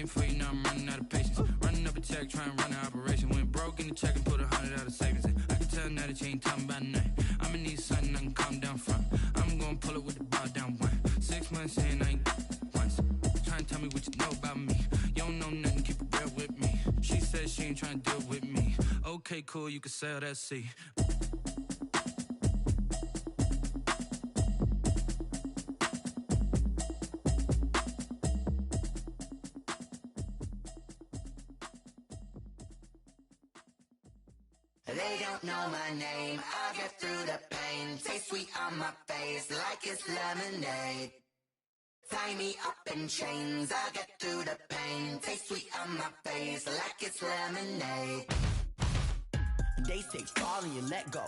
waiting for you, now I'm running out of patience. Running up a check, trying to run an operation. Went broke in the check and put 100 out of savings in. I can tell now that you ain't talking about nothing. I'ma need something I can calm down from. I'm gonna pull it with the bar down one. 6 months in, I ain't once. Trying to tell me what you know about me. You don't know nothing, keep it real with me. She said she ain't trying to deal with me. Okay, cool, you can sail that sea. They don't know my name, I get through the pain. Taste sweet on my face like it's lemonade. Tie me up in chains, I get through the pain. Taste sweet on my face like it's lemonade. They say fall and you let go,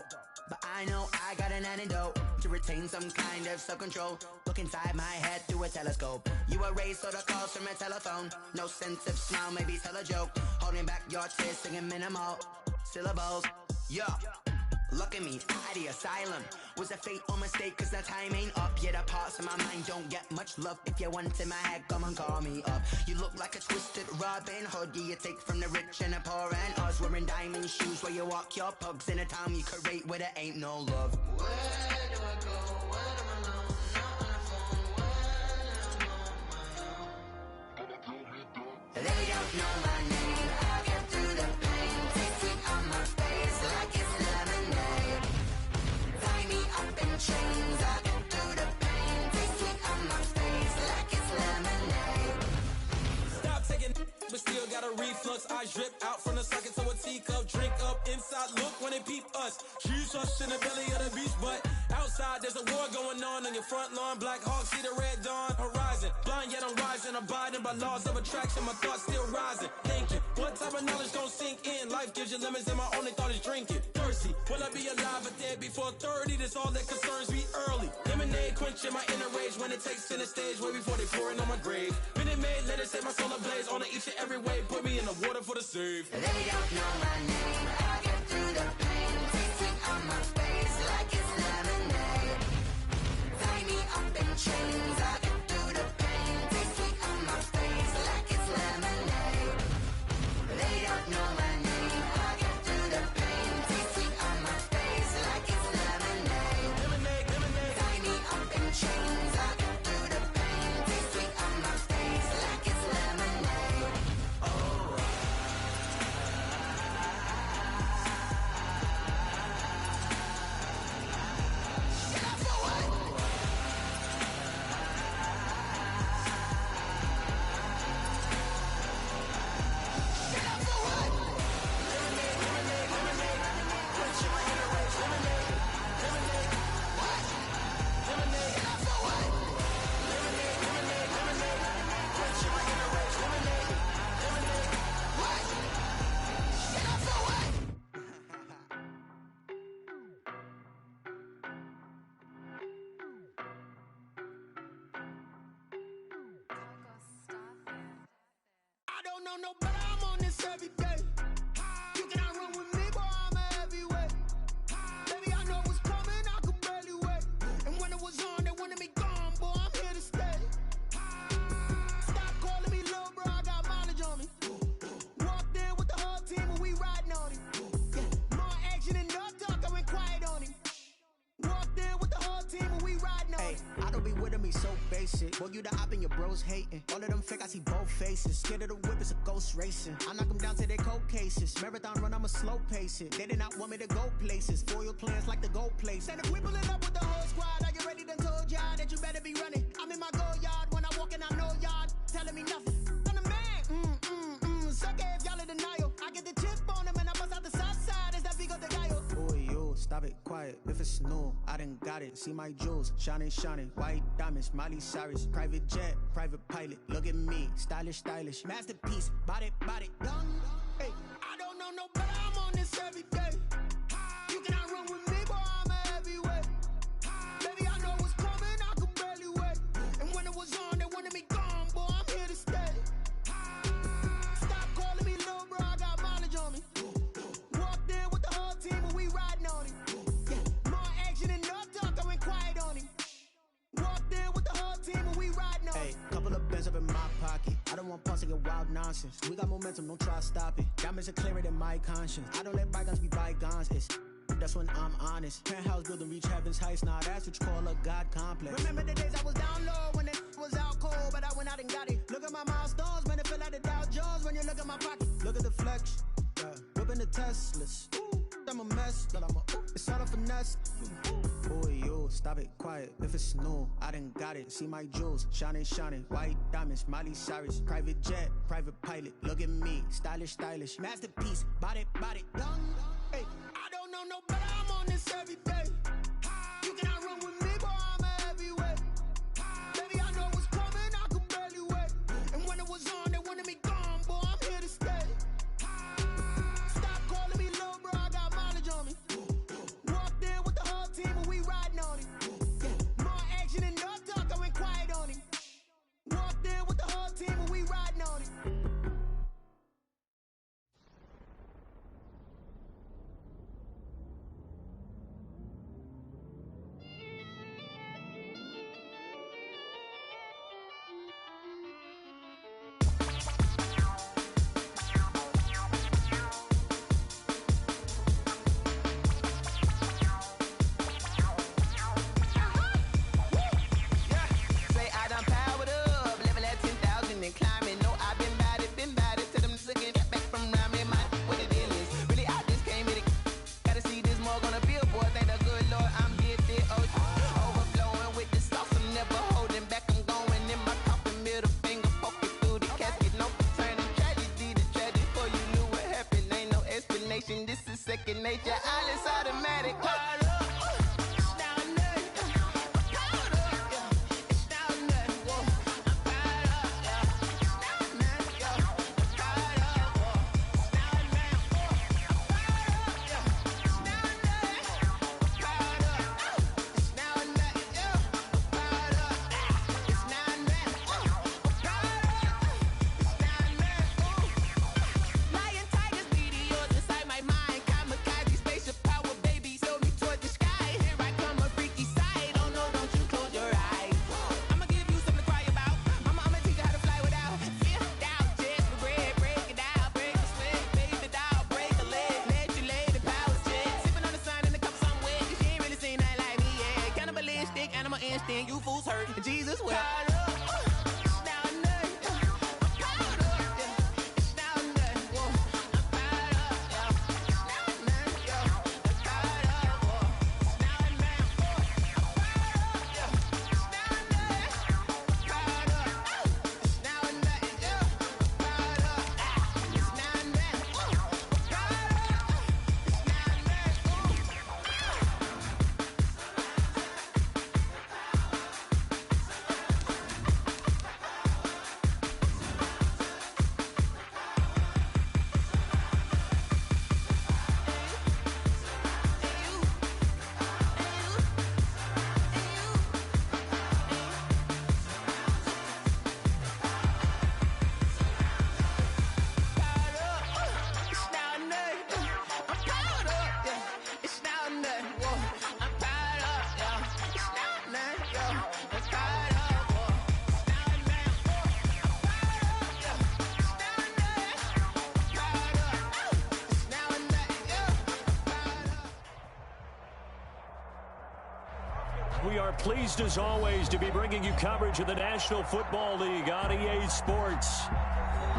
but I know I got an antidote to retain some kind of self-control. Look inside my head through a telescope. You erase all the calls from a telephone. No sense of smile, maybe tell a joke. Holding back your tears, singing minimal syllables. Yo, look at me, out of the asylum. Was a fate or mistake, cause the time ain't up. Yet the parts of my mind don't get much love. If you want in my head, come and call me up. You look like a twisted Robin Hood. Yeah, you take from the rich and the poor and us. Wearing diamond shoes where you walk your pugs. In a town you create where there ain't no love. Where do I go when I'm alone? Not on the phone when I'm on my own. They don't know my name, I get through the pain. Taste sweet on my face like it's lemonade. Tie me up in chains, I get through the pain. Taste sweet on my face like it's lemonade. Stop taking but still got a reflux. I drip out from the socket to a teacup. Drink up inside, look when they peep us. She's us in the belly of the beast, but outside there's a war going on your front lawn. Black Hawk, see the red dawn horizon. Blind yet I'm rising, abiding by laws of attraction. My thoughts still rising, thinking what type of knowledge gon' sink in? Life gives you lemons and my only thought is drinking. Thirsty, will I be alive or dead before 30? That's all that concerns me early. Lemonade quenching my inner rage when it takes center stage way before they pouring on my grave. Minute Maid, let it set my soul ablaze on each and every way. Put me in the water for the save. They don't know my name, I get through the pain. Taste sweet on my face like it's lemonade. Tie me up in chains, I get through the pain. Taste sweet on my face like it's lemonade. They don't know my name, I get through the pain. Taste sweet on my face like it's lemonade. Lemonade, lemonade. Tie me up in chains, I get through the pain. Taste sweet on my face like it's lemonade. I don't know no better, I'm on this every day. You cannot run with me, boy, I'm a heavyweight. Baby, I know what's coming, I could barely wait. And when it was on, they wanted me gone, boy, I'm here to stay. Stop calling me little bro, I got mileage on me. Walked in with the whole team and we riding on him. Yeah, more action and no talk, I went quiet on him. Walked in with the whole team and we riding on him. I don't be with me so basic. Boy, you the op and your bros hating. All of them fake, I see both faces. Scared of the whip, it's a ghost racing. I knock them down to their cold cases. Marathon run, I'ma slow pace it. They did not want me to go places. Foil plans like the go place. And if we pulling up with the whole squad, I get ready to told y'all that you better be running. I'm in my go yard when I walk in, I know y'all telling me nothing. I'm the man, suck it if y'all in denial. I get the chip on them and I bust out the south side. Is that Vigo de Gallo? Boy, yo, stop it, quiet. If it's new, I done got it. See my jewels, shining, shining. White diamonds, Miley Cyrus. Private jet, private pilot. Look at me, stylish, stylish. Masterpiece, body, done. Hey, I don't know no better, I'm on this every day. You cannot run with me, boy, I'm a heavyweight. Baby, I know what's coming, I could barely wait. And when it was on, they wanted me gone, boy, I'm here to stay. Stop calling me little bro, I got mileage on me. Walked in with the whole team and we riding on him. Yeah, more action and no talk, I went quiet on him. Walked in with the whole team and we riding on him. Hey, couple of bands up in my pocket. I don't want pumps to get wild nonsense. We got momentum, don't try to stop it. Diamonds are clearer than my conscience. I don't let bygones be bygones. It's that's when I'm honest. Penthouse building, reach heaven's heights. Now that's what you call a God complex. Remember the days I was down low when it was out cold, but I went out and got it. Look at my milestones, man, it feel like the Dow Jones when you look at my pocket. Look at the flex, yeah. Whipping the Teslas. I'm a mess, but it's all a finesse. Boy, you stop it, quiet. If it's new, I done got it. See my jewels, shining, shining. White diamonds, Miley Cyrus. Private jet, private pilot. Look at me, stylish, stylish. Masterpiece, body, young. Hey, I don't know no better. I'm on this every day. You cannot run with me, boy. I'm a heavyweight. Baby, I know what's coming. I could barely wait. And when it was on, they wanted me gone, boy. I'm here to stay. Stop calling me little bro. I got mileage on me. Walked in with the whole team and we riding on it. More action and no talk. I went quiet on it. Walked in with the whole team and we riding on it. Nature, all is automatic. You fools hurt. Jesus will. We are pleased as always to be bringing you coverage of the National Football League on EA Sports.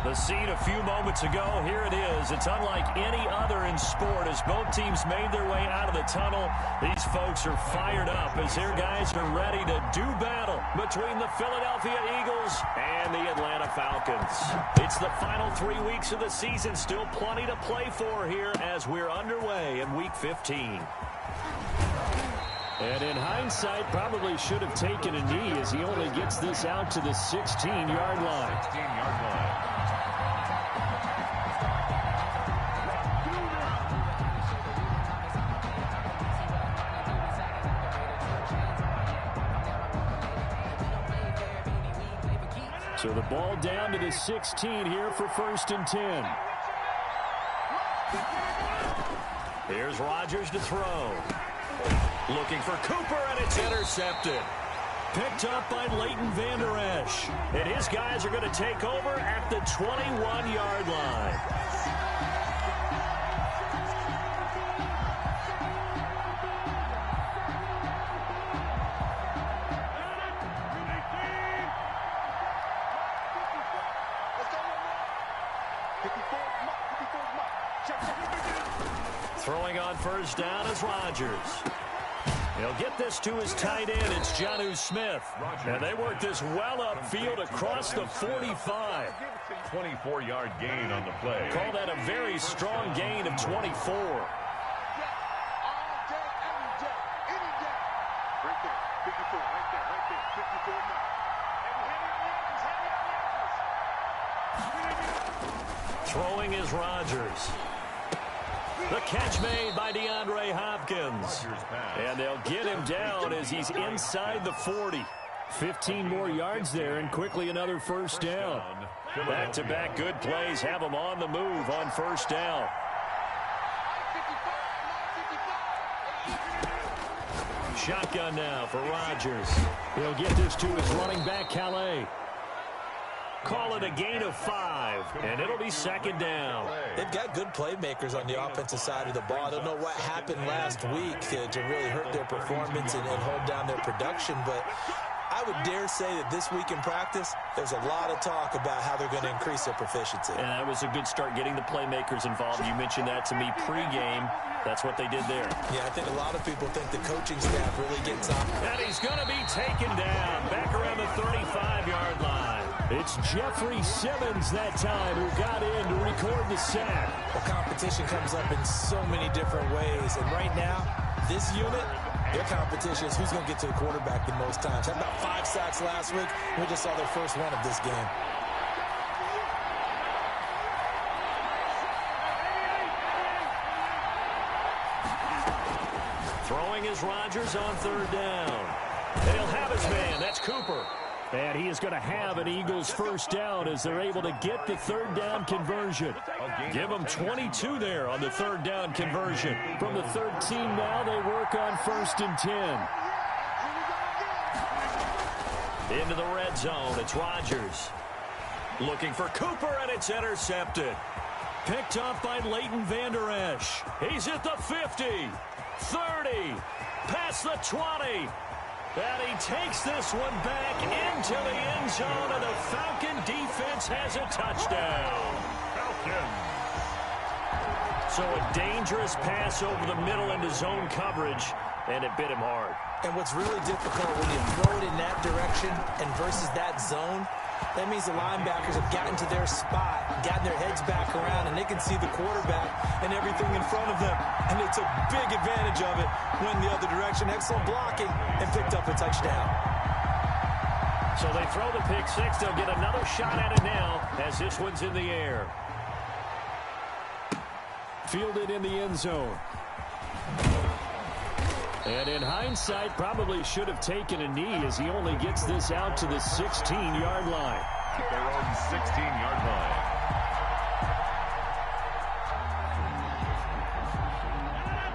The scene a few moments ago, here it is. It's unlike any other in sport as both teams made their way out of the tunnel. These folks are fired up as their guys are ready to do battle between the Philadelphia Eagles and the Atlanta Falcons. It's the final 3 weeks of the season, still plenty to play for here as we're underway in Week 15. And in hindsight, probably should have taken a knee as he only gets this out to the 16-yard line. So the ball down to the 16 here for 1st and 10. Here's Rodgers to throw. Looking for Cooper, and it's intercepted. Picked up by Leighton Vander Esch. And his guys are going to take over at the 21-yard line. Throwing on first down is Rodgers. He'll get this to his tight end. It's Jonnu Smith. And they work this well upfield across the 45. 24-yard gain on the play. Call that a very strong gain of 24. Throwing is Rodgers. The catch made by DeAndre Hopkins. And they'll get him down as he's inside the 40. 15 more yards there and quickly another first down. Back-to-back good plays have him on the move on first down. Shotgun now for Rodgers. He'll get this to his running back, Calais. Call it a gain of 5, and it'll be second down. They've got good playmakers on the offensive side of the ball. I don't know what happened last week to really hurt their performance and hold down their production, but I would dare say that this week in practice, there's a lot of talk about how they're going to increase their proficiency. And that was a good start getting the playmakers involved. You mentioned that to me pregame. That's what they did there. Yeah, I think a lot of people think the coaching staff really gets on. And he's going to be taken down back around the 35-yard line. It's Jeffrey Simmons that time who got in to record the sack. Well, competition comes up in so many different ways. And right now, this unit, their competition is who's going to get to the quarterback the most times. Had about 5 sacks last week. We just saw their first one of this game. Throwing is Rodgers on third down. And he'll have his man. That's Cooper. And he is going to have an Eagles first down as they're able to get the third down conversion. Give them 22 there on the third down conversion. From the 13 now, they work on first and 10. Into the red zone, it's Rodgers. Looking for Cooper, and it's intercepted. Picked off by Leighton Vander Esch. He's at the 50, 30, past the 20. And he takes this one back into the end zone, and the Falcon defense has a touchdown. Falcons. So a dangerous pass over the middle into zone coverage, and it bit him hard. And what's really difficult when you throw it in that direction and versus that zone, that means the linebackers have gotten to their spot, gotten their heads back around, and they can see the quarterback and everything in front of them. And it's a big advantage of it when the other direction. Excellent blocking and picked up a touchdown. So they throw the pick six. They'll get another shot at it now as this one's in the air. Fielded in the end zone. And in hindsight, probably should have taken a knee as he only gets this out to the 16-yard line. Their own 16-yard line.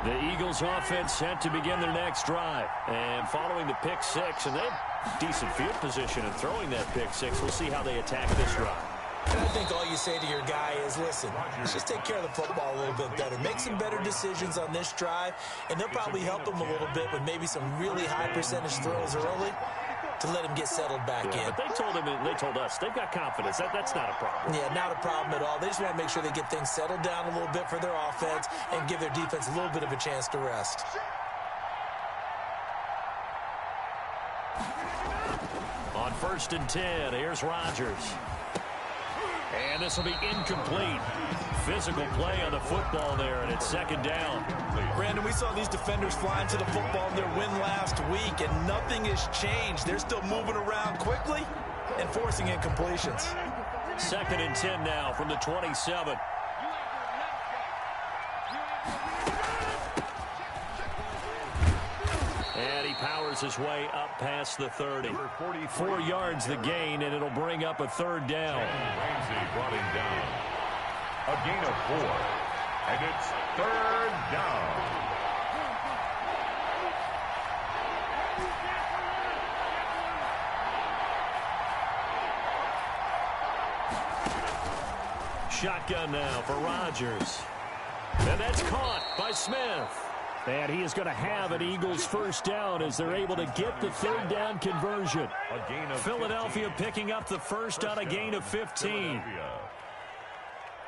The Eagles offense set to begin their next drive. And following the pick six, and they have decent field position in throwing that pick six. We'll see how they attack this drive. And I think all you say to your guy is, listen, let's just take care of the football a little bit better. Make some better decisions on this drive, and they'll probably help him a little bit with maybe some really high percentage throws early to let him get settled back in. But they told him, they told us, they've got confidence. That's not a problem. Yeah, not a problem at all. They just want to make sure they get things settled down a little bit for their offense and give their defense a little bit of a chance to rest. On first and 10, here's Rodgers. And this will be incomplete. Physical play on the football there, and it's second down. Brandon, we saw these defenders flying to the football in their win last week, and nothing has changed. They're still moving around quickly and forcing incompletions. Second and 10 now from the 27. And he powers his way up past the 30. 4 yards the gain, and it'll bring up a third down. Ramsey brought him down. A gain of 4. And it's third down. shotgun now for Rodgers. And that's caught by Smith. And he is going to have an Eagles first down as they're able to get the third down conversion. Philadelphia picking up the first on a gain of 15.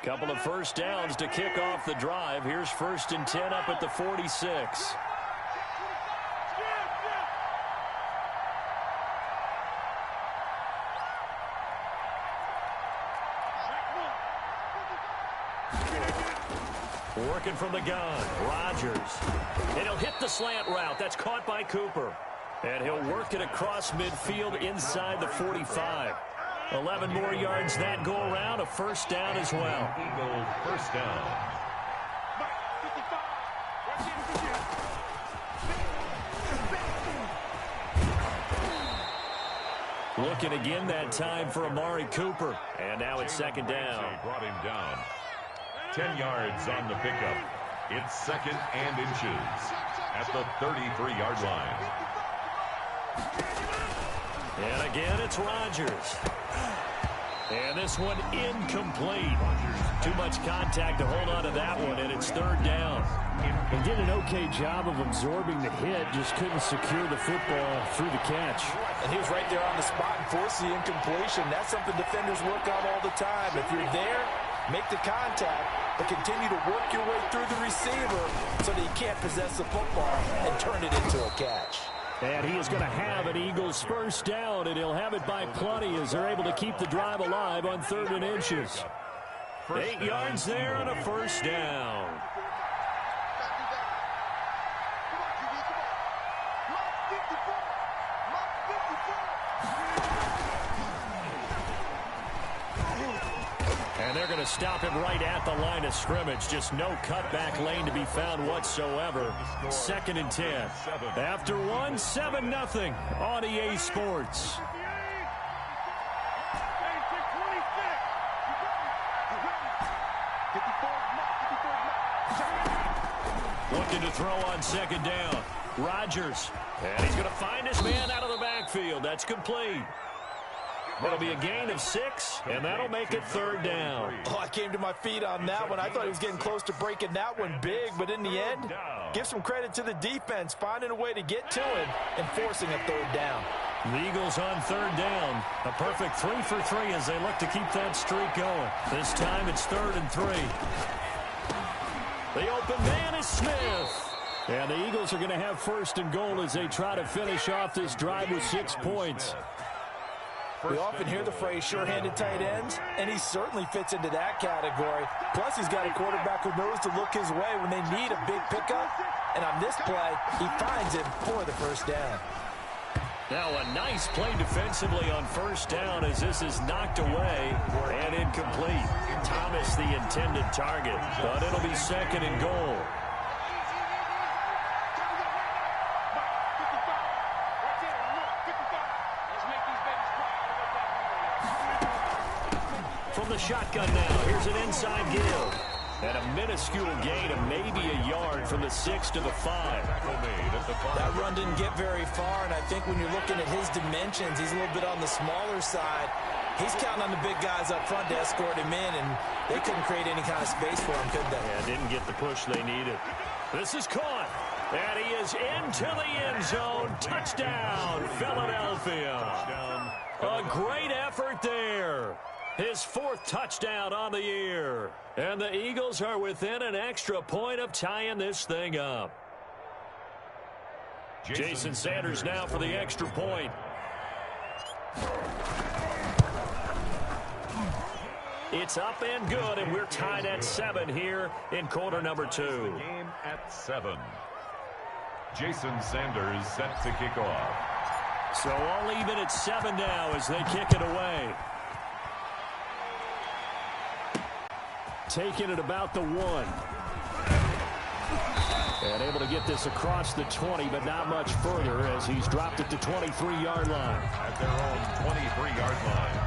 Couple of first downs to kick off the drive. Here's 1st and 10 up at the 46. Working from the gun, Rodgers. And he'll hit the slant route. That's caught by Cooper. And he'll work it across midfield inside the 45. 11 more yards that go around, a first down as well. Eagles first down. Looking again that time for Amari Cooper. And now it's 2nd down. Brought him down. 10 yards on the pickup. It's 2nd and inches at the 33-yard line. And again, it's Rodgers. And this one incomplete. Too much contact to hold on to that one, and it's 3rd down. He did an okay job of absorbing the hit, just couldn't secure the football through the catch. And he was right there on the spot and forced the incompletion. That's something defenders work on all the time. If you're there, make the contact, but continue to work your way through the receiver so that you can't possess the football and turn it into a catch. And he is going to have an Eagles first down, and he'll have it by plenty as they're able to keep the drive alive on 3rd and inches. 8 yards there and a first down. And they're going to stop him right at the line of scrimmage. Just no cutback lane to be found whatsoever. 2nd and 10. After one, 7-0 on EA Sports. Looking to throw on 2nd down. Rodgers. And he's going to find his man out of the backfield. That's complete. It'll be a gain of 6, and that'll make it 3rd down. Oh, I came to my feet on that one. I thought he was getting close to breaking that one big, but in the end, give some credit to the defense, finding a way to get to him and forcing a 3rd down. The Eagles on 3rd down. A perfect 3 for 3 as they look to keep that streak going. This time it's 3rd and 3. The open man is Smith. And the Eagles are going to have 1st and goal as they try to finish off this drive with 6 points. We often hear the phrase sure-handed tight ends, and he certainly fits into that category. Plus, he's got a quarterback who knows to look his way when they need a big pickup. And on this play, he finds it for the first down. Now a nice play defensively on 1st down as this is knocked away and incomplete. Thomas the intended target, but it'll be 2nd and goal. From the shotgun now, here's an inside give. And a minuscule gain of maybe a yard from the 6 to the 5. That run didn't get very far, and I think when you're looking at his dimensions, he's a little bit on the smaller side. He's counting on the big guys up front to escort him in, and they couldn't create any kind of space for him, could they? Yeah, didn't get the push they needed. This is caught, and he is into the end zone. Touchdown, Philadelphia. A great effort there. His 4th touchdown on the year. And the Eagles are within an extra point of tying this thing up. Jason Sanders now for the extra point. It's up and good, and we're tied at 7 here in quarter number 2. Game at 7. Jason Sanders set to kick off. So all even at 7 now as they kick it away. Taking it about the 1. And able to get this across the 20, but not much further as he's dropped it to 23-yard line. At their own 23-yard line.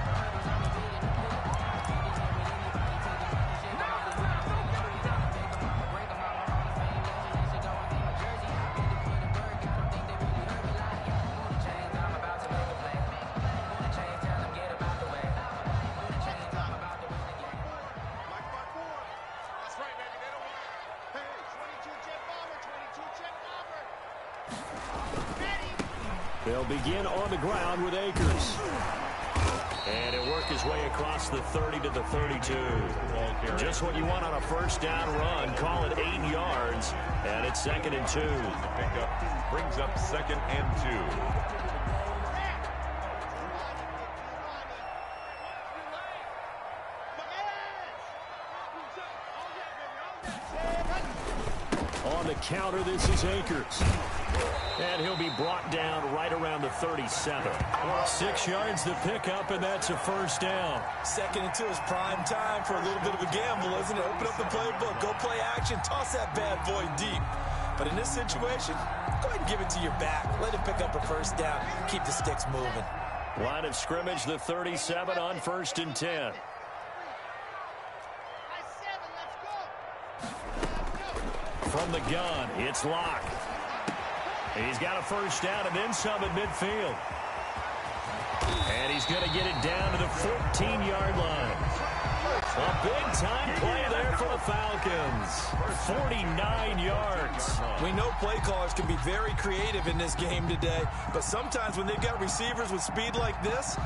They'll begin on the ground with Akers. And he'll work his way across the 30 to the 32. Just what you want on a first down run. Call it 8 yards. And it's 2nd and 2. The pickup brings up 2nd and 2. On the counter, this is Akers. And he'll be brought down right around the 37. 6 yards the pickup, and that's a first down. 2nd and 2 is prime time for a little bit of a gamble, isn't it? Open up the playbook, go play action, toss that bad boy deep. But in this situation, go ahead and give it to your back. Let him pick up a first down. Keep the sticks moving. Line of scrimmage, the 37 on 1st and 10. From the gun, it's Locke. He's got a first down and then some at midfield. And he's going to get it down to the 14-yard line. A big-time play there for the Falcons. 49 yards. We know play callers can be very creative in this game today, but sometimes when they've got receivers with speed like this,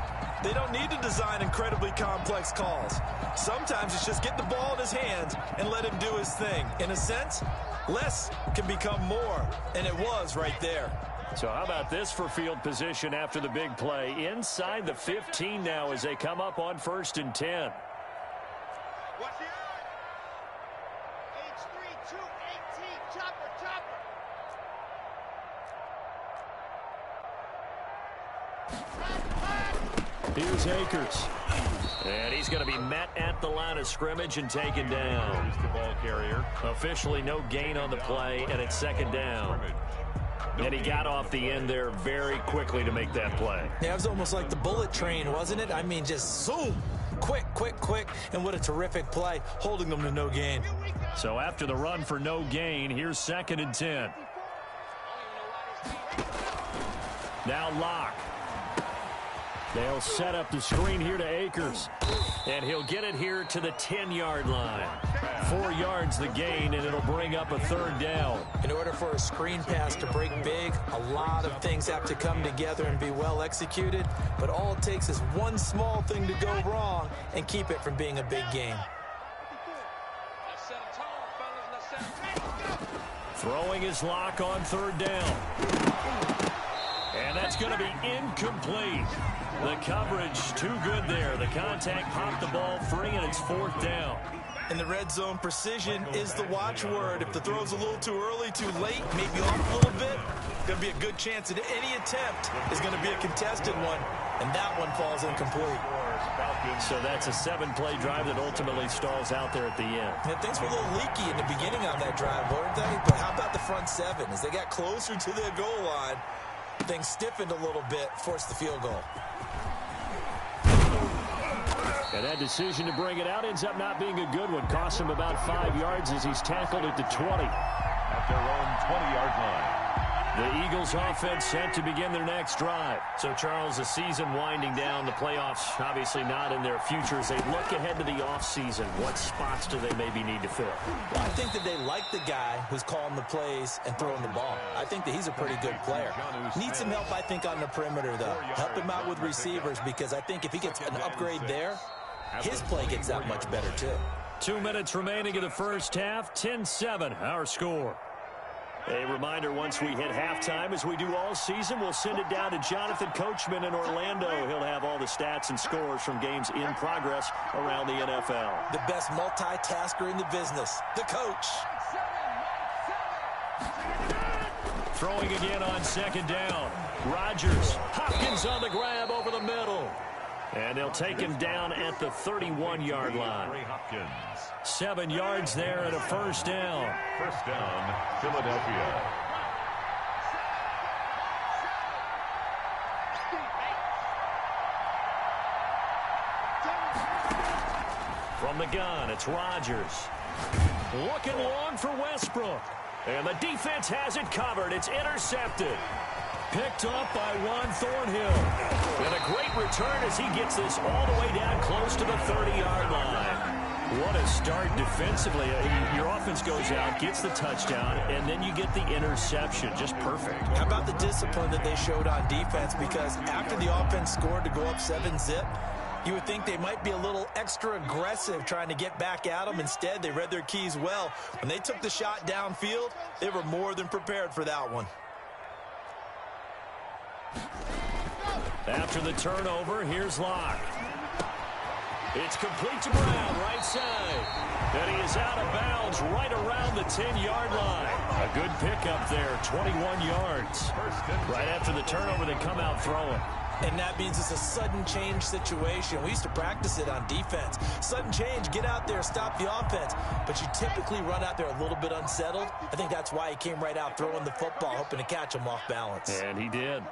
they don't need to design incredibly complex calls. Sometimes it's just get the ball in his hands and let him do his thing. In a sense, less can become more, and it was right there. So how about this for field position after the big play? Inside the 15 now as they come up on 1st and 10. Watch the eye. H3218, chopper. Here's Akers. And he's going to be met at the line of scrimmage and taken down. He's the ball carrier. Officially no gain on the play, and it's 2nd down. And he got off the end there very quickly to make that play. Yeah, it was almost like the bullet train, wasn't it? I mean, just zoom. Quick. And what a terrific play, holding them to no gain. So after the run for no gain, here's 2nd and 10. Now Locke. They'll set up the screen here to Akers. And he'll get it here to the 10-yard line. 4 yards the gain, and it'll bring up a 3rd down. In order for a screen pass to break big, a lot of things have to come together and be well executed. But all it takes is one small thing to go wrong and keep it from being a big game. Throwing his Lock on 3rd down. And that's going to be incomplete. The coverage too good there. The contact popped the ball free, and it's 4th down. In the red zone, precision is the watchword. If the throw's a little too early, too late, maybe off a little bit, going to be a good chance that any attempt is going to be a contested one, and that one falls incomplete. So that's a 7-play drive that ultimately stalls out there at the end. Yeah, things were a little leaky in the beginning on that drive, weren't they? But how about the front 7? As they got closer to their goal line, things stiffened a little bit, forced the field goal. And that decision to bring it out ends up not being a good one. Cost him about 5 yards as he's tackled at the 20. At their own 20-yard line. The Eagles offense set to begin their next drive. So, Charles, the season winding down, the playoffs obviously not in their future. As they look ahead to the offseason, what spots do they maybe need to fill? Well, I think that they like the guy who's calling the plays and throwing the ball. I think that he's a pretty good player. Needs some help, I think, on the perimeter, though. Help him out with receivers, because I think if he gets an upgrade there, his play gets that much better, too. 2 minutes remaining in the first half. 10-7, our score. A reminder, once we hit halftime, as we do all season, we'll send it down to Jonathan Coachman in Orlando. He'll have all the stats and scores from games in progress around the NFL. The best multitasker in the business, the coach. Throwing again on 2nd down. Rodgers. Hopkins on the grab over the middle. And they'll take him down at the 31-yard line. 7 yards there and a first down. First down, Philadelphia. From the gun, it's Rodgers. Looking long for Westbrook. And the defense has it covered. It's intercepted. Picked off by Juan Thornhill. And a great return as he gets this all the way down close to the 30-yard line. What a start defensively. Your offense goes out, gets the touchdown, and then you get the interception. Just perfect. How about the discipline that they showed on defense? Because after the offense scored to go up 7-zip, you would think they might be a little extra aggressive trying to get back at them. Instead, they read their keys well. When they took the shot downfield, they were more than prepared for that one. After the turnover, here's Locke. It's complete to Brown, right side. And he is out of bounds right around the 10-yard line. A good pickup there, 21 yards. Right after the turnover, they come out throwing. And that means it's a sudden change situation. We used to practice it on defense. Sudden change, get out there, stop the offense. But you typically run out there a little bit unsettled. I think that's why he came right out throwing the football, hoping to catch him off balance. And he did.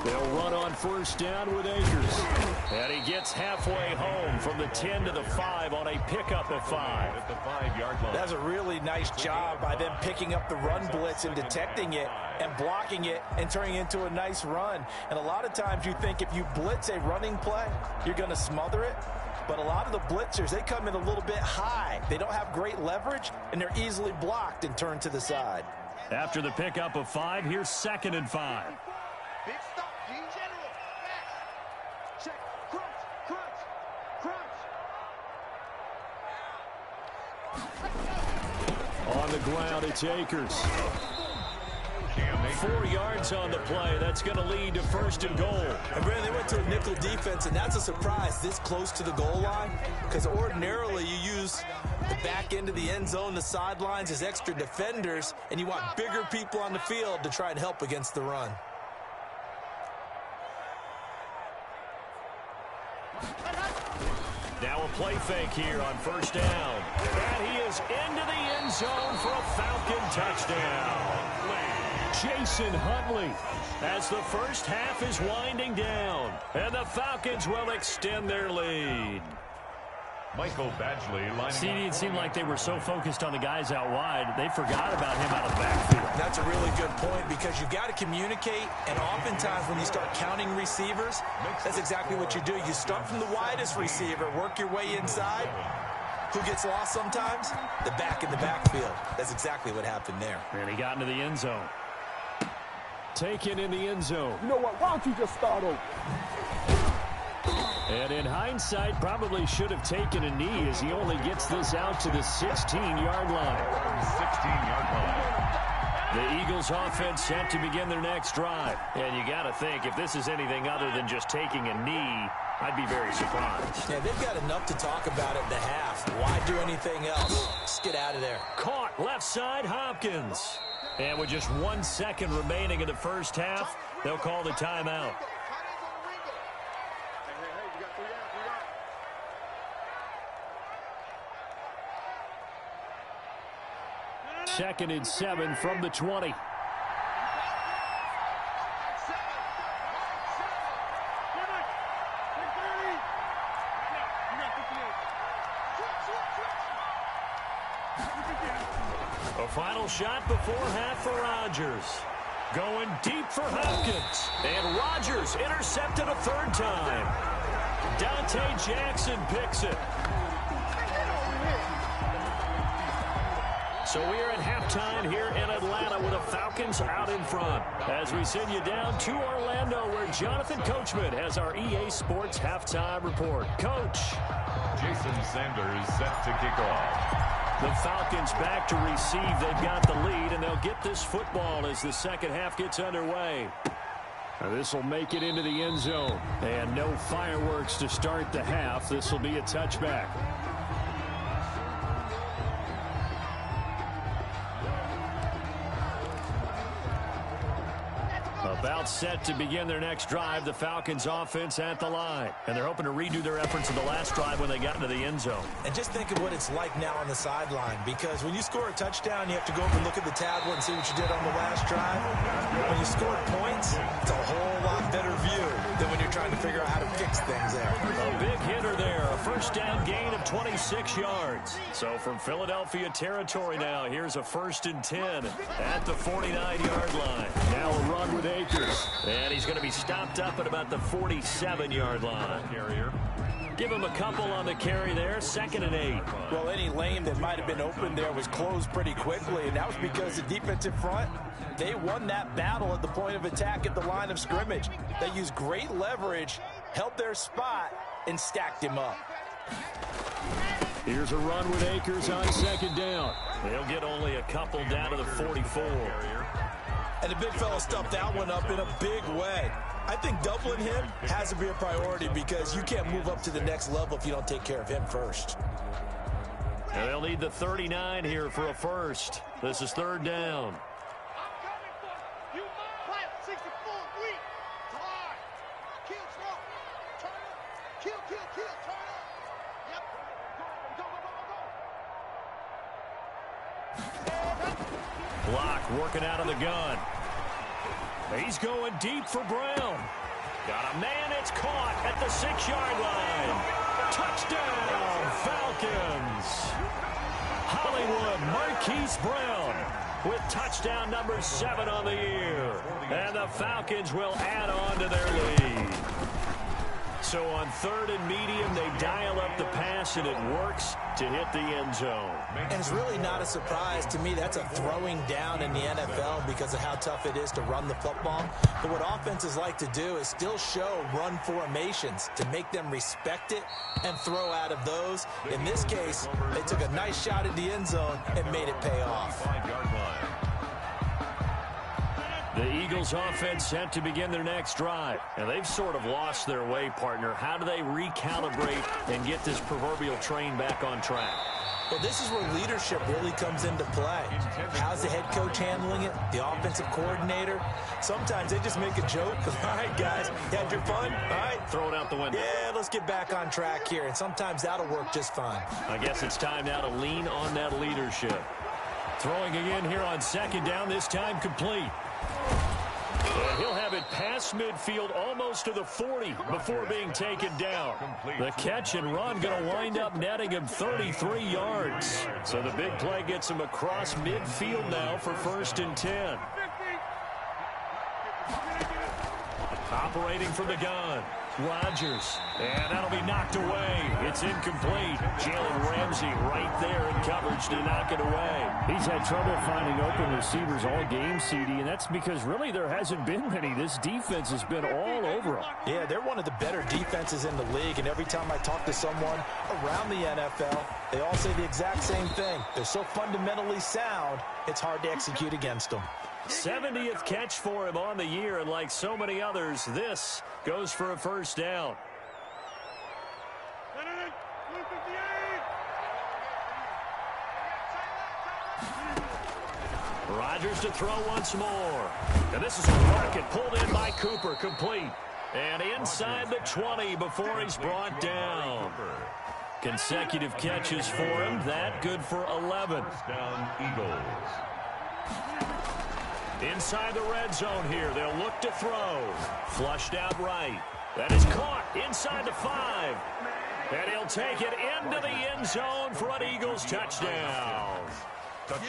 They'll run on first down with Akers. And he gets halfway home from the 10 to the 5 on a pickup of 5. At the 5-yard line. That's a really nice job by them picking up the run blitz and detecting it and blocking it and turning it into a nice run. And a lot of times you think if you blitz a running play, you're going to smother it. But a lot of the blitzers, they come in a little bit high. They don't have great leverage, and they're easily blocked and turned to the side. After the pickup of 5, here's 2nd and 5. Big stop, G. General. Max. Check. Crunch. On the ground, it's Akers. 4 yards on the play. That's going to lead to 1st and goal. And Brandon, they went to a nickel defense, and that's a surprise this close to the goal line, because ordinarily you use the back end of the end zone, the sidelines as extra defenders, and you want bigger people on the field to try and help against the run. Now a play fake here on 1st down. And he is into the end zone for a Falcon touchdown. Jason Huntley as the first half is winding down. And the Falcons will extend their lead. Michael Badgley lining It seemed like they were so focused on the guys out wide, they forgot about him out of the backfield. That's a really good point, because you've got to communicate, and oftentimes when you start counting receivers, that's exactly what you do. You start from the widest receiver, work your way inside. Who gets lost sometimes? The back in the backfield. That's exactly what happened there. And he got into the end zone. Taken in the end zone. You know what? Why don't you just start over? And in hindsight, probably should have taken a knee as he only gets this out to the 16-yard line. 16-yard line. The Eagles offense set to begin their next drive. And you got to think, if this is anything other than just taking a knee, I'd be very surprised. Yeah, they've got enough to talk about at the half. Why do anything else? Just get out of there. Caught left side, Hopkins. And with just 1 second remaining in the first half, they'll call the timeout. Second and 7 from the 20. A final shot before half for Rodgers. Going deep for Hopkins. And Rodgers intercepted a 3rd time. Dante Jackson picks it. So we are at halftime here in Atlanta with the Falcons out in front. As we send you down to Orlando, where Jonathan Coachman has our EA Sports halftime report. Coach. Jason Sanders set to kick off. The Falcons back to receive. They've got the lead, and they'll get this football as the second half gets underway. This will make it into the end zone. And no fireworks to start the half. This will be a touchback. About set to begin their next drive, the Falcons offense at the line. And they're hoping to redo their efforts in the last drive when they got into the end zone. And just think of what it's like now on the sideline, because when you score a touchdown, you have to go over and look at the tablet and see what you did on the last drive. When you score points, it's a whole lot better view than when you're trying to figure out how to fix things there. A big hitter there, a first down gain of 26 yards. So from Philadelphia territory now, here's a 1st and 10 at the 49-yard line. Now a run with Akers. And he's going to be stopped up at about the 47-yard line. Carrier. Give him a couple on the carry there, 2nd and 8. Well, any lane that might have been open there was closed pretty quickly, and that was because the defensive front, they won that battle at the point of attack at the line of scrimmage. They used great leverage, held their spot, and stacked him up. Here's a run with Akers on 2nd down. They'll get only a couple down to the 44. And the big fella stuffed that one up in a big way. I think doubling him has to be a priority because you can't move up to the next level if you don't take care of him first. And they'll need the 39 here for a first. This is 3rd down. Block working out of the gun. He's going deep for Brown. Got a man, it's caught at the 6-yard line. Touchdown, Falcons. Hollywood Marquise Brown with touchdown number 7 on the year. And the Falcons will add on to their lead. So on 3rd and medium, they dial up the pass, and it works to hit the end zone. And it's really not a surprise to me. That's a throwing down in the NFL because of how tough it is to run the football. But what offenses like to do is still show run formations to make them respect it and throw out of those. In this case, they took a nice shot at the end zone and made it pay off. 5-yard line. The Eagles offense set to begin their next drive. And they've sort of lost their way, partner. How do they recalibrate and get this proverbial train back on track? Well, this is where leadership really comes into play. How's the head coach handling it? The offensive coordinator? Sometimes they just make a joke. All right, guys, you had your fun? All right. Throw it out the window. Yeah, let's get back on track here. And sometimes that'll work just fine. I guess it's time now to lean on that leadership. Throwing again here on 2nd down, this time complete. And he'll have it past midfield almost to the 40 before being taken down. The catch and run going to wind up netting him 33 yards. So the big play gets him across midfield now for 1st and 10. Operating from the gun, Rodgers. And that'll be knocked away. It's incomplete. Jalen Ramsey right there in coverage to knock it away. He's had trouble finding open receivers all game, CD, and that's because really there hasn't been many. This defense has been all over them. Yeah, they're one of the better defenses in the league, and every time I talk to someone around the NFL, they all say the exact same thing. They're so fundamentally sound, it's hard to execute against them. 70th catch for him on the year, and like so many others, this goes for a 1st down. Rodgers to throw once more. And this is a rocket pulled in by Cooper, complete. And inside the 20 before he's brought down. Consecutive catches for him. That good for 11. Down Eagles. Inside the red zone here. They'll look to throw. Flushed out right. That is caught inside the 5. And he'll take it into the end zone for an Eagles touchdown.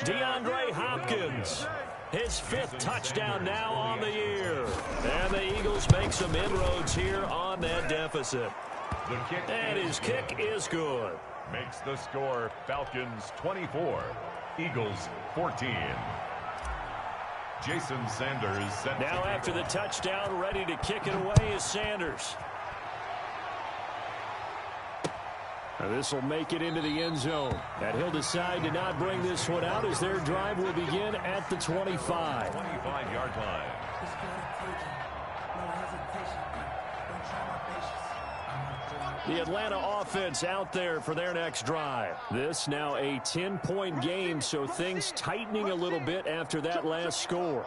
DeAndre Hopkins, his 5th touchdown now on the year. And the Eagles make some inroads here on that deficit. The kick and his kick is good. Makes the score Falcons 24, Eagles 14. Jason Sanders sent now after the touchdown, ready to kick it away is Sanders. Now this will make it into the end zone. And he'll decide to not bring this one out as their drive will begin at the 25. 25-yard line. The Atlanta offense out there for their next drive. This now a 10-point game, so things tightening a little bit after that last score.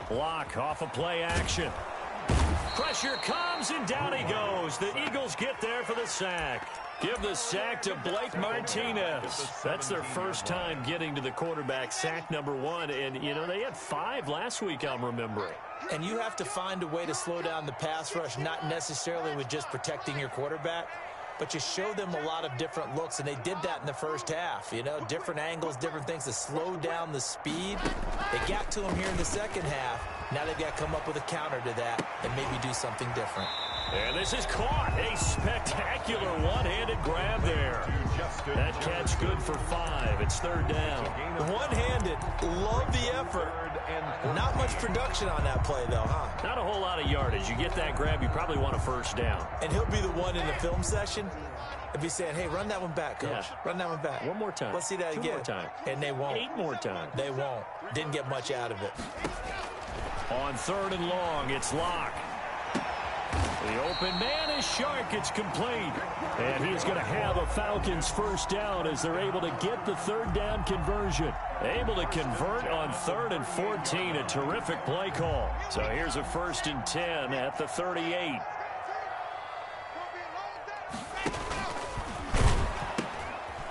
Block off of play action. Pressure comes, and down he goes. The Eagles get there for the sack. Give the sack to Blake Martinez. That's their first time getting to the quarterback, sack number 1. And, you know, they had 5 last week, I'm remembering. And you have to find a way to slow down the pass rush, not necessarily with just protecting your quarterback, but you show them a lot of different looks, and they did that in the first half. You know, different angles, different things to slow down the speed. They got to him here in the second half. Now they've got to come up with a counter to that and maybe do something different. And this is caught. A spectacular one-handed grab there. That catch good for 5. It's third down. One-handed. Love the effort. Not much production on that play, though, huh? Not a whole lot of yardage. You get that grab, you probably want a first down. And he'll be the one in the film session and be saying, hey, run that one back, Coach. Yeah. Run that one back. One more time. Let's see that again. 2 more times. And they won't. 8 more times. They won't. Didn't get much out of it. On third and long, it's Locke. The open man is Shark. It's complete. And he's going to have a Falcons first down as they're able to get the third down conversion. Able to convert on 3rd and 14. A terrific play call. So here's a 1st and 10 at the 38.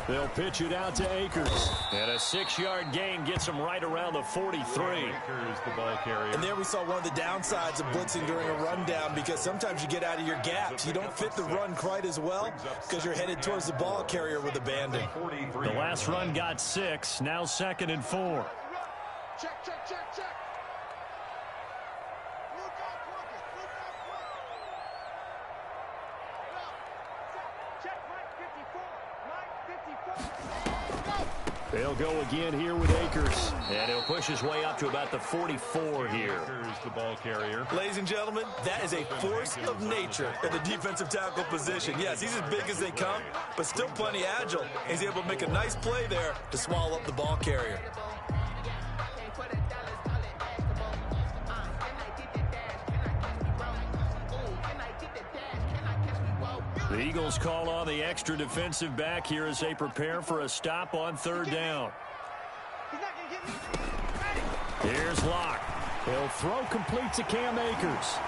They'll pitch it out to Akers. And a 6-yard gain gets him right around the 43. Akers, the ball carrier. And there we saw one of the downsides of blitzing during a rundown, because sometimes you get out of your gaps. You don't fit the run quite as well because you're headed towards the ball carrier with abandon. The last run got 6. Now 2nd and 4. Check, check, check, check. They'll go again here with Akers. And he'll push his way up to about the 44 here. Akers, the ball carrier. Ladies and gentlemen, that is a force of nature in the defensive tackle position. Yes, he's as big as they come, but still plenty agile. He's able to make a nice play there to swallow up the ball carrier. The Eagles call on the extra defensive back here as they prepare for a stop on 3rd down. Here's Locke. He'll throw complete to Cam Akers.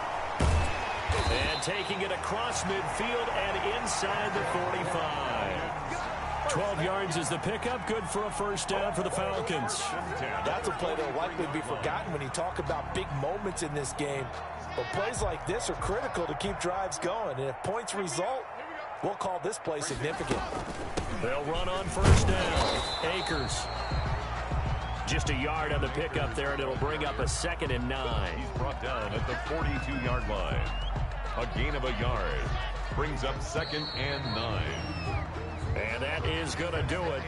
And taking it across midfield and inside the 45. 12 yards is the pickup. Good for a first down for the Falcons. That's a play that will likely be forgotten when you talk about big moments in this game. But plays like this are critical to keep drives going. And if points result, we'll call this play significant. They'll run on first down. Akers. Just a yard on the pickup there, and it'll bring up a 2nd and 9. He's brought down at the 42-yard line. A gain of a yard. Brings up 2nd and 9. And that is going to do it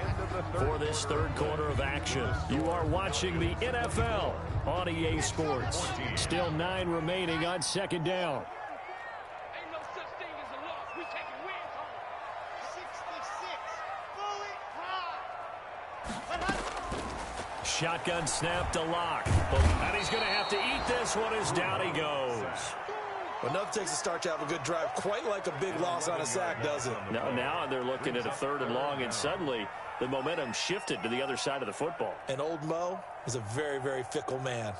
for this third quarter of action. You are watching the NFL on EA Sports. Still 9 remaining on 2nd down. Ain't no such thing as a loss. We taking wins home. 66. Fully. Shotgun snap to Locke. And he's going to have to eat this one as down he goes. Enough takes a start to have a good drive, quite like a big loss on a sack, does it? Now they're looking at a 3rd and long, and suddenly the momentum shifted to the other side of the football. And old Mo is a very, very fickle man.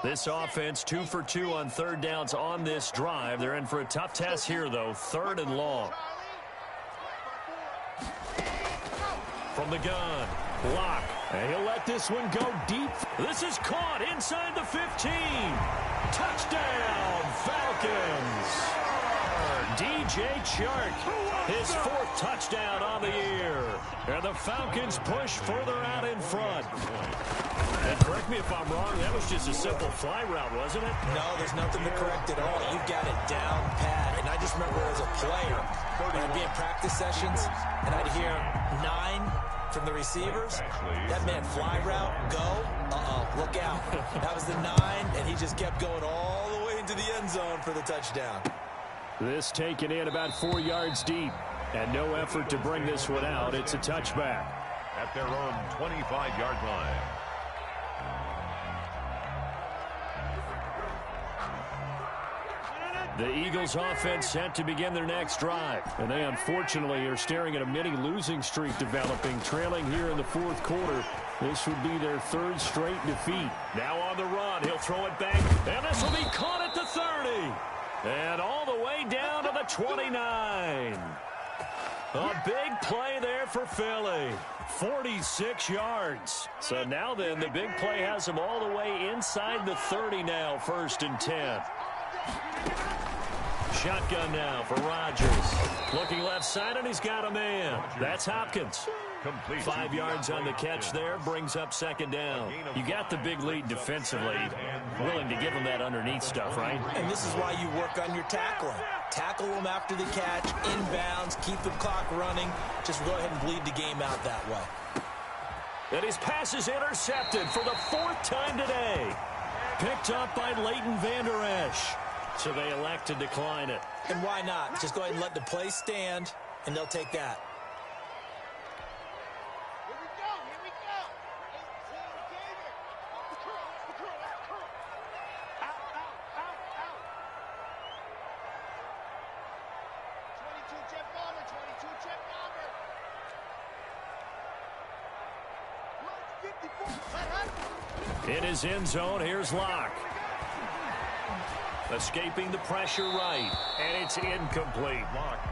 This offense 2 for 2 on 3rd downs on this drive. They're in for a tough test here, though. 3rd and long. From the gun, Locke. And he'll let this one go deep. This is caught inside the 15. Touchdown, Falcons. DJ Chark, his 4th touchdown on the year. And the Falcons push further out in front. And correct me if I'm wrong, that was just a simple fly route, wasn't it? No, there's nothing to correct at all. You've got it down pat. And I just remember as a player, I'd be in practice sessions, and I'd hear 9 from the receivers. That meant fly route, go, look out. That was the 9, and he just kept going all the way into the end zone for the touchdown. This taken in about 4 yards deep, and no effort to bring this one out. It's a touchback. At their own 25-yard line. The Eagles offense set to begin their next drive. And they unfortunately are staring at a mini losing streak developing, trailing here in the 4th quarter. This would be their 3rd straight defeat. Now on the run, he'll throw it back, and this will be caught at the 30. And all the way down to the 29. A big play there for Philly. 46 yards. So now then, the big play has them all the way inside the 30 now, 1st and 10. Shotgun now for Rodgers. Looking left side, and he's got a man. That's Hopkins. 5 yards on the catch there, brings up 2nd down. You got the big lead defensively. Willing to give them that underneath stuff, right? And this is why you work on your tackling. Tackle them after the catch, inbounds, keep the clock running. Just go ahead and bleed the game out that way. And his pass is intercepted for the 4th time today. Picked up by Leighton Vander Esch. So they elect to decline it. And why not? Just go ahead and let the play stand, and they'll take that. Here we go. 18 Gator. Out. 22 Jeff Bomber. 22 Jeff Bomber. In his end zone, here's Locke. Escaping the pressure right, and it's incomplete.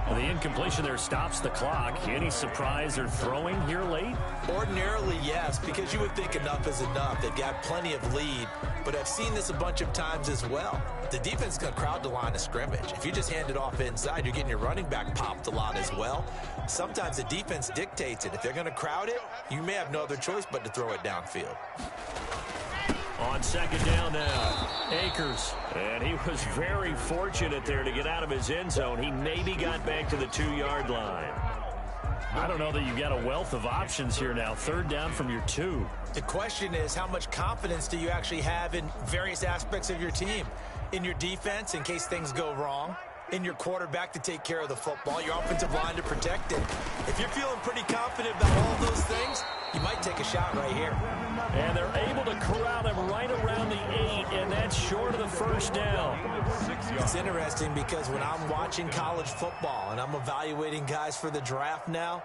Well, the incompletion there stops the clock. Any surprise they're throwing here late? Ordinarily, yes, because you would think enough is enough. They've got plenty of lead, but I've seen this a bunch of times as well. The defense is going to crowd the line of scrimmage. If you just hand it off inside, you're getting your running back popped a lot as well. Sometimes the defense dictates it. If they're going to crowd it, you may have no other choice but to throw it downfield. On 2nd down now, Akers. And he was very fortunate there to get out of his end zone. He maybe got back to the 2-yard line. I don't know that you've got a wealth of options here now. 3rd down from your 2. The question is, how much confidence do you actually have in various aspects of your team? In your defense, in case things go wrong. In your quarterback to take care of the football. Your offensive line to protect it. If you're feeling pretty confident about all those things, you might take a shot right here. And they're able to corral him right around the 8, and that's short of the 1st down. It's interesting because when I'm watching college football and I'm evaluating guys for the draft now,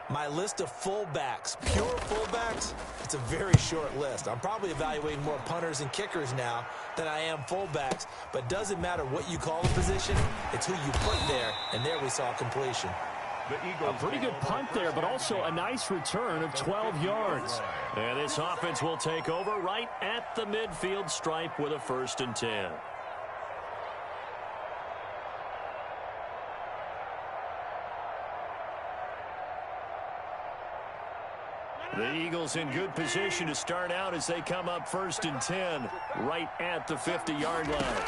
my list of fullbacks, pure fullbacks, it's a very short list. I'm probably evaluating more punters and kickers now than I am fullbacks, but doesn't matter what you call the position, it's who you put there, and there we saw completion. A pretty good punt there, but also a nice return of 12 yards. And this offense will take over right at the midfield stripe with a 1st and 10. The Eagles in good position to start out as they come up 1st and 10 right at the 50-yard line.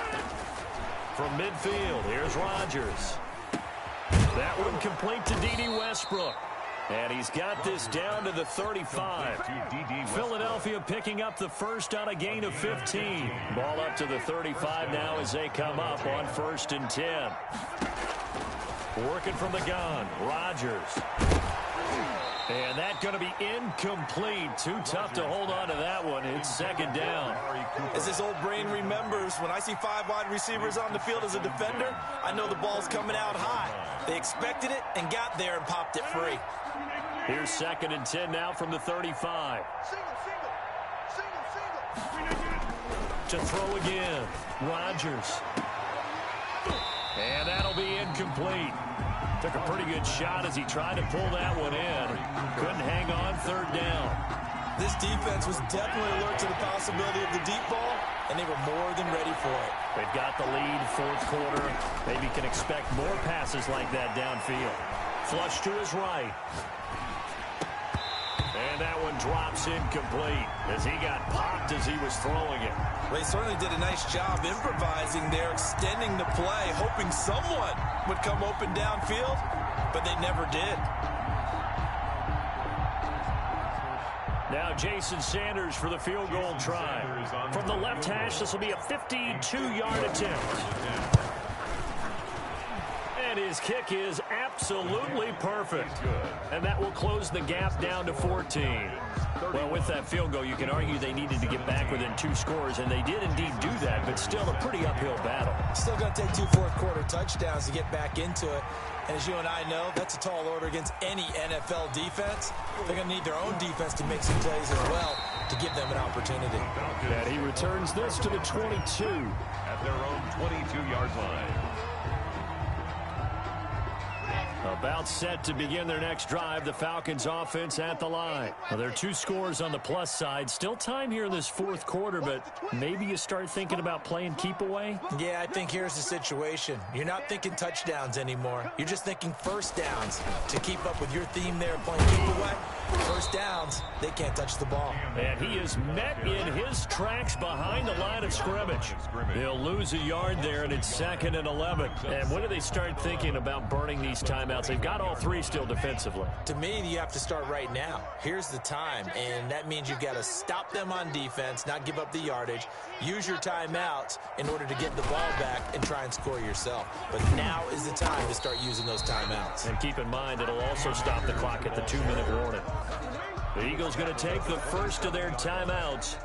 From midfield, here's Rodgers. That one complete to D.D. Westbrook. And he's got this down to the 35. Philadelphia picking up the 1st on a gain of 15. Ball up to the 35 now as they come up on 1st and 10. Working from the gun, Rodgers. And that's going to be incomplete. Too tough to hold on to that one. It's 2nd down. As this old brain remembers, when I see 5 wide receivers on the field as a defender, I know the ball's coming out high. They expected it and got there and popped it free. Here's 2nd and 10 now from the 35. To throw again, Rodgers. And that'll be incomplete. Took a pretty good shot as he tried to pull that one in. Couldn't hang on, 3rd down. This defense was definitely alert to the possibility of the deep ball, and they were more than ready for it. They've got the lead, 4th quarter. Maybe can expect more passes like that downfield. Flush to his right. And that one drops incomplete as he got popped as he was throwing it. Well, he certainly did a nice job improvising there, extending the play, hoping someone would come open downfield, but they never did. Now Jason Sanders for the field goal try. From the left hash, this will be a 52-yard attempt. And his kick is absolutely perfect. And that will close the gap down to 14. Well, with that field goal, you can argue they needed to get back within 2 scores, and they did indeed do that, but still a pretty uphill battle. Still going to take 2 fourth-quarter touchdowns to get back into it. And as you and I know, that's a tall order against any NFL defense. They're going to need their own defense to make some plays as well. to give them an opportunity. And he returns this to the 22. At their own 22-yard line. About set to begin their next drive, the Falcons offense at the line. Well, there are 2 scores on the plus side. Still time here in this fourth quarter, but maybe you start thinking about playing keep away? Yeah, I think here's the situation. You're not thinking touchdowns anymore. You're just thinking first downs. To keep up with your theme there, playing keep away, first downs, they can't touch the ball. And he is met in his tracks behind the line of scrimmage. They'll lose a yard there, and it's 2nd and 11. And when do they start thinking about burning these timeouts? They've got all 3 still defensively. To me, you have to start right now. Here's the time, and that means you've got to stop them on defense, not give up the yardage, use your timeouts in order to get the ball back and try and score yourself. But now is the time to start using those timeouts. And keep in mind, it'll also stop the clock at the 2-minute warning. The Eagles going to take the first of their timeouts.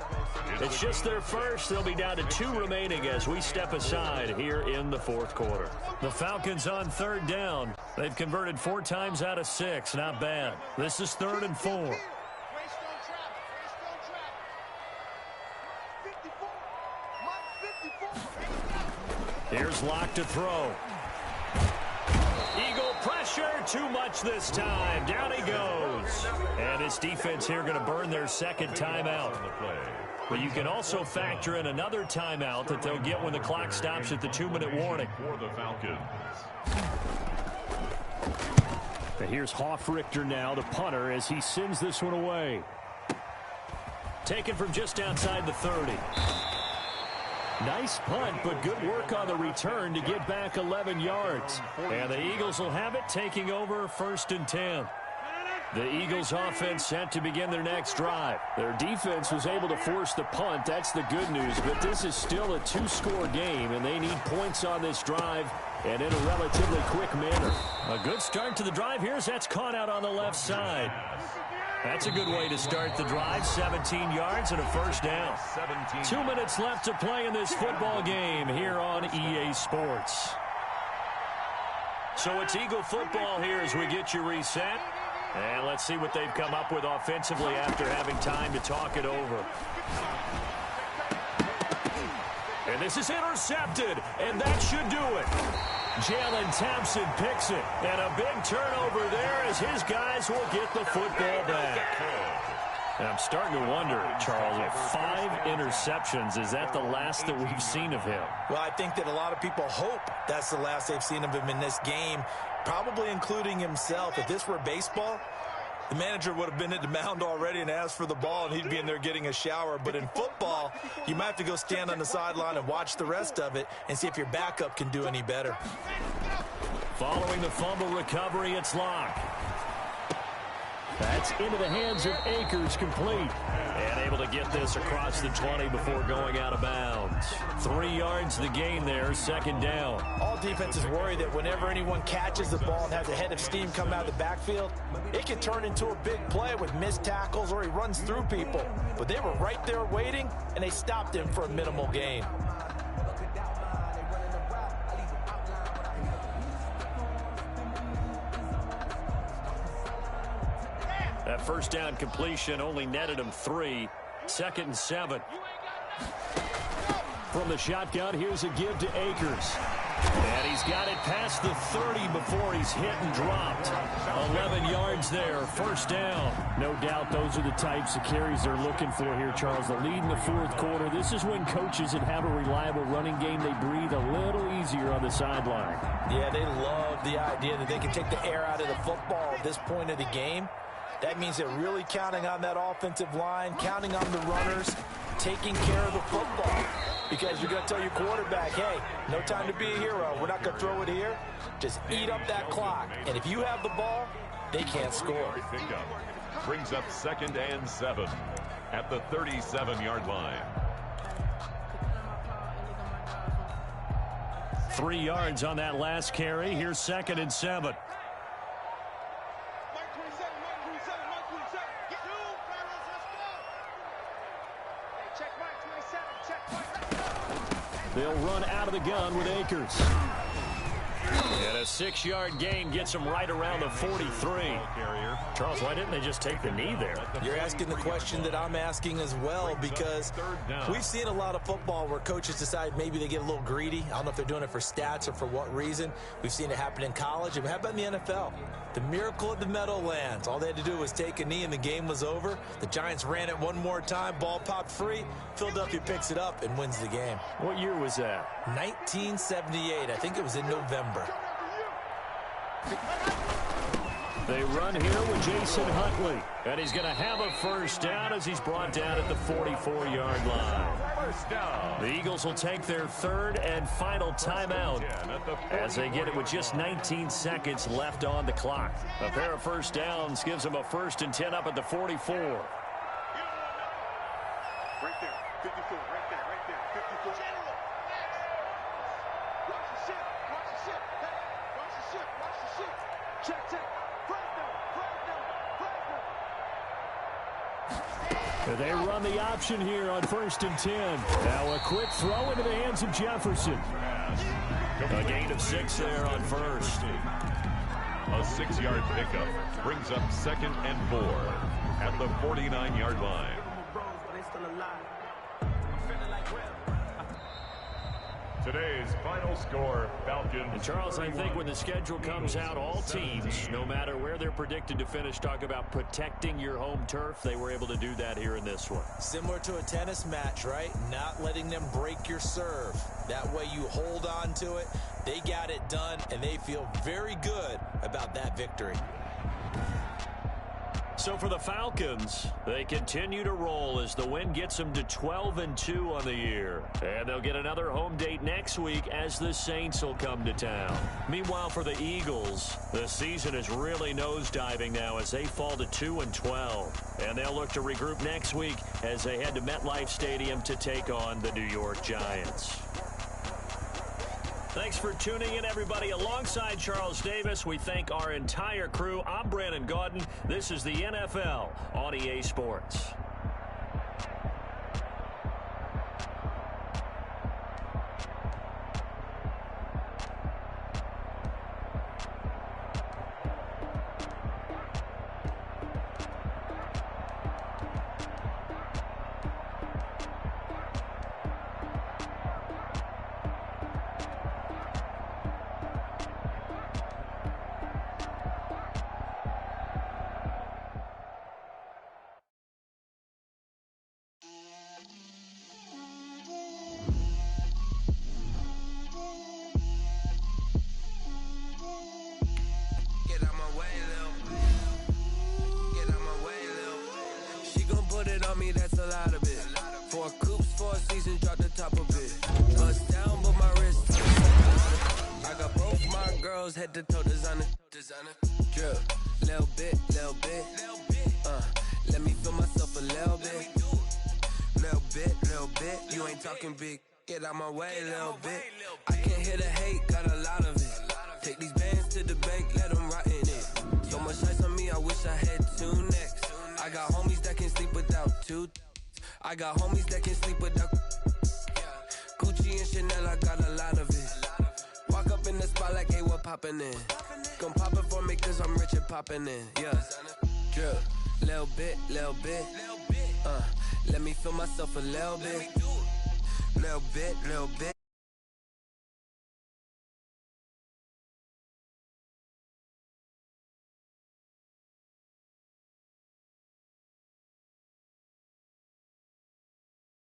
It's just their first. They'll be down to 2 remaining as we step aside here in the fourth quarter. The Falcons on 3rd down. They've converted 4 times out of 6. Not bad. This is 3rd and 4. Here's Locke to throw. Eagle pressure, too much this time. Down he goes. And his defense here going to burn their 2nd timeout. But you can also factor in another timeout that they'll get when the clock stops at the 2-minute warning. For the Falcons. And here's Hoffrichter now, the punter, as he sends this one away. Taken from just outside the 30. Nice punt, but good work on the return to get back 11 yards. And the Eagles will have it, taking over 1st and 10. The Eagles offense set to begin their next drive. Their defense was able to force the punt. That's the good news, but this is still a 2-score game, and they need points on this drive and in a relatively quick manner. A good start to the drive here as that's caught out on the left side. That's a good way to start the drive. 17 yards and a 1st down. 2 minutes left to play in this football game here on EA Sports. So it's Eagle football here as we get you reset. And let's see what they've come up with offensively after having time to talk it over. And this is intercepted, and that should do it. Jalen Thompson picks it, and a big turnover there as his guys will get the football back. And I'm starting to wonder, Charles, if 5 interceptions, is that the last that we've seen of him? Well, I think that a lot of people hope that's the last they've seen of him in this game, probably including himself. If this were baseball, the manager would have been at the mound already and asked for the ball, and he'd be in there getting a shower. But in football, you might have to go stand on the sideline and watch the rest of it and see if your backup can do any better. Following the fumble recovery, it's Locke. That's into the hands of Akers, complete. And able to get this across the 20 before going out of bounds. 3 yards the gain there, 2nd down. All defenses worry that whenever anyone catches the ball and has a head of steam come out of the backfield, it can turn into a big play with missed tackles or he runs through people. But they were right there waiting, and they stopped him for a minimal gain. That 1st down completion only netted him 3. 2nd and 7. From the shotgun, here's a give to Akers. And he's got it past the 30 before he's hit and dropped. 11 yards there, 1st down. No doubt those are the types of carries they're looking for here, Charles. The lead in the fourth quarter. This is when coaches that have a reliable running game, they breathe a little easier on the sideline. Yeah, they love the idea that they can take the air out of the football at this point of the game. That means they're really counting on that offensive line, counting on the runners, taking care of the football. Because you're going to tell your quarterback, hey, no time to be a hero. We're not going to throw it here. Just eat up that clock. And if you have the ball, they can't score. Brings up 2nd and 7 at the 37-yard line. 3 yards on that last carry. Here's 2nd and 7. They'll run out of the gun with Akers. And a 6-yard gain gets him right around the 43. Charles, why didn't they just take the knee there? You're asking the question that I'm asking as well, because we've seen a lot of football where coaches decide maybe they get a little greedy. I don't know if they're doing it for stats or for what reason. We've seen it happen in college. And how about in the NFL? The miracle of the Meadowlands. All they had to do was take a knee and the game was over. The Giants ran it one more time. Ball popped free. Philadelphia picks it up and wins the game. What year was that? 1978. I think it was in November. They run here with Jason Huntley. And he's going to have a first down as he's brought down at the 44-yard line. First down. The Eagles will take their third and final timeout as they get it with just 19 seconds left on the clock. A pair of first downs gives them a 1st and 10 up at the 44. Right there, 54, right there, 54. General, next. Watch the ship, watch the ship. Hey, watch the ship, watch the ship. Check, check. They run the option here on 1st and 10. Now a quick throw into the hands of Jefferson. A gain of 6 there on first. A 6-yard pickup brings up 2nd and 4 at the 49-yard line. Today's final score, Falcons. And Charles, I think when the schedule comes out, all teams, no matter where they're predicted to finish, talk about protecting your home turf. They were able to do that here in this one. Similar to a tennis match, right? Not letting them break your serve. That way you hold on to it. They got it done, and they feel very good about that victory. So for the Falcons, they continue to roll as the win gets them to 12-2 on the year. And they'll get another home date next week as the Saints will come to town. Meanwhile, for the Eagles, the season is really nosediving now as they fall to 2-12. And they'll look to regroup next week as they head to MetLife Stadium to take on the New York Giants. Thanks for tuning in, everybody. Alongside Charles Davis, we thank our entire crew. I'm Brandon Gaudin. This is the NFL on EA Sports. That's a lot of it. 4 coops, 4 seasons, drop the top of it. Bust down, but my wrist. I got both my girls head to toe designer. Drip, little bit. Let me feel myself a little bit. You ain't talking big. Get out my way, little bit. I can't hear the hate, got a lot of it. Take these bands to the bank, let them rot in it. So much ice on me, I wish I had 2 necks. I got homies that can sleep without 2. I got homies that can sleep without Gucci and Chanel, I got a lot of it. Walk up in the spot like, hey, what poppin' in? Gon' pop it for me cause I'm rich and poppin' in. Yeah, drip, little bit. Let me feel myself a little bit. Little bit.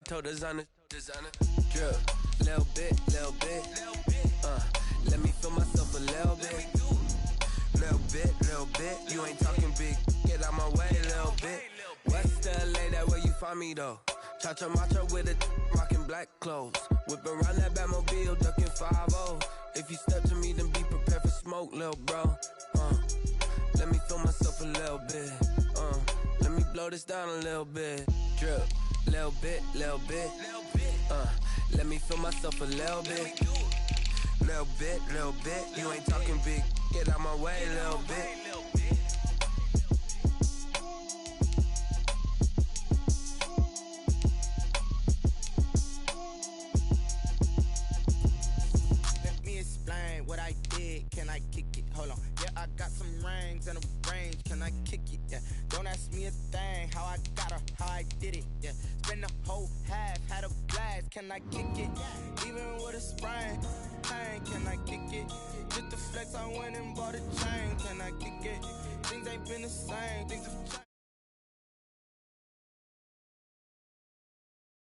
Toe designer, drip, little bit. Let me feel myself a little bit. Little bit. You ain't talking big. Get out my way, little bit. West LA, that where you find me though. Cha-cha macha with a rockin' black clothes. Whippin' around that Batmobile, duckin' 5-0. If you step to me, then be prepared for smoke, little bro. Let me feel myself a little bit. Let me blow this down a little bit. Drip. Little bit. Let me feel myself a little bit. Little bit. You ain't talking big. Get out my way, little bit. Let me explain what I did. Can kick it? Hold on. Yeah, I got some rings and a range. Can I kick it? Yeah. Don't ask me a thing. How I got her, how I did it. Yeah. Spend the whole half, had a blast. Can I kick it? Even with a sprain. Pain, can I kick it? Just the flex, I went and bought a chain. Can I kick it? Things ain't been the same. Things have changed.